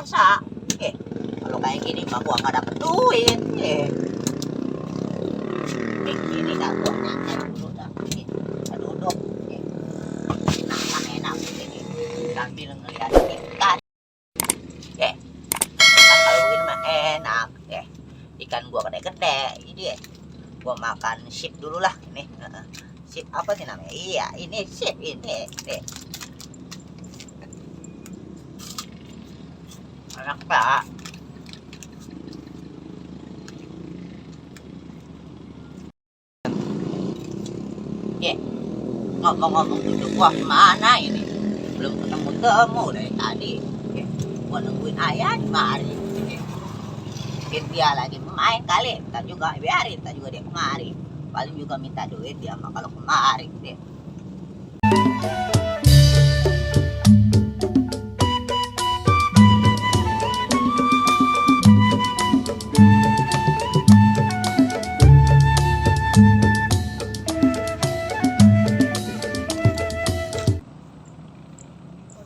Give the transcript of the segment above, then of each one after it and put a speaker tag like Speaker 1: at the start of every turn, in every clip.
Speaker 1: jasa. Kalau kayak gini mah gua nggak dapet duit. Ini dah gua nyantai dulu dah. Duduk. Enak ini. Sambil ngeliat ikan. Kan kalau begini mah enak. Ikan gua gede-gede. Ini gua makan sip dulu lah ini. Sip apa sih namanya? Iya, ini sip ini. Enak pak. Ngomong-ngomong tujuh gua kemana ini? Belum ketemu dari tadi. Gua nungguin ayah di mari. Mungkin dia lagi main kali. Kita juga biarin, kita juga dia kemari. Paling juga minta duit dia mah kalau kemari deh.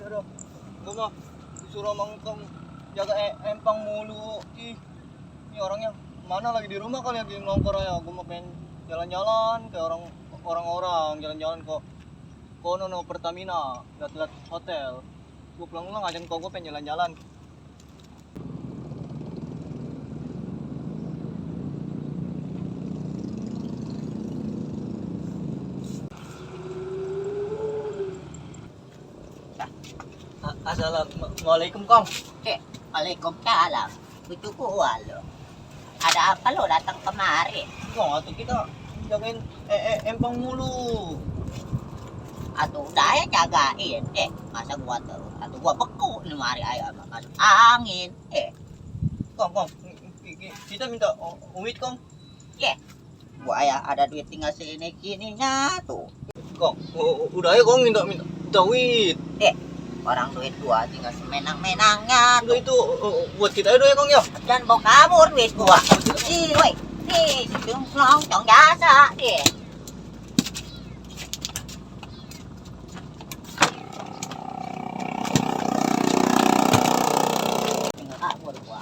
Speaker 2: Aduh, gue mah disuruh mangkong jaga empang mulu. Ini orangnya mana lagi di rumah kali lagi nongkrong ya. Gue mau pengen jalan-jalan kayak orang-orang jalan-jalan kok kono Pertamina, lihat-lihat hotel. Gue pulang-pulang ngajak kok gue pengen jalan-jalan. Assalamualaikum Kong.
Speaker 1: Waalaikumsalam. Cucu gua lo. Ada apa lo datang kemari?
Speaker 2: Kong, atau kita jagain empang mulu.
Speaker 1: Atau udah ya jagain masa gua terus atau gua beku nih mari ayo masuk angin
Speaker 2: Kong, kita minta duit Kong.
Speaker 1: Gua ya ada duit tinggal sininya tuh.
Speaker 2: Kong, udah ya Kong minta duit.
Speaker 1: Orang duit gua tinggal semenang-menangnya
Speaker 2: Udah itu buat kita aja ya Kong ya.
Speaker 1: dan bawa kabur duit gua. Ih, woi, nih cungklong cong jasa deh. Tinggal kabur gua.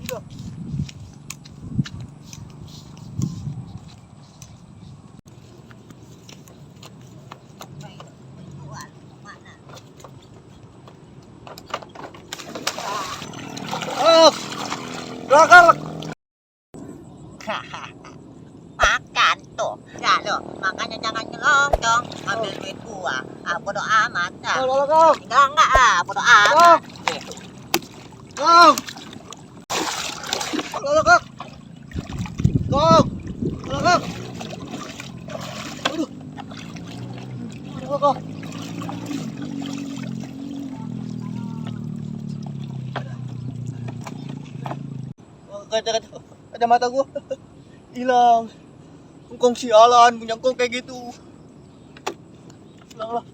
Speaker 2: Udah. Belakang.
Speaker 1: Makan tuh, ya lo, makanya jangan nyelonong, ambil duit gua. Bodo amat dah.
Speaker 2: Kong.
Speaker 1: Enggak, bodo amat.
Speaker 2: Kong. Kong. Kong. Kong. Aduh. Kong. Kacamata gua hilang. Kong sialan punya Kong kayak gitu. Hilang lah.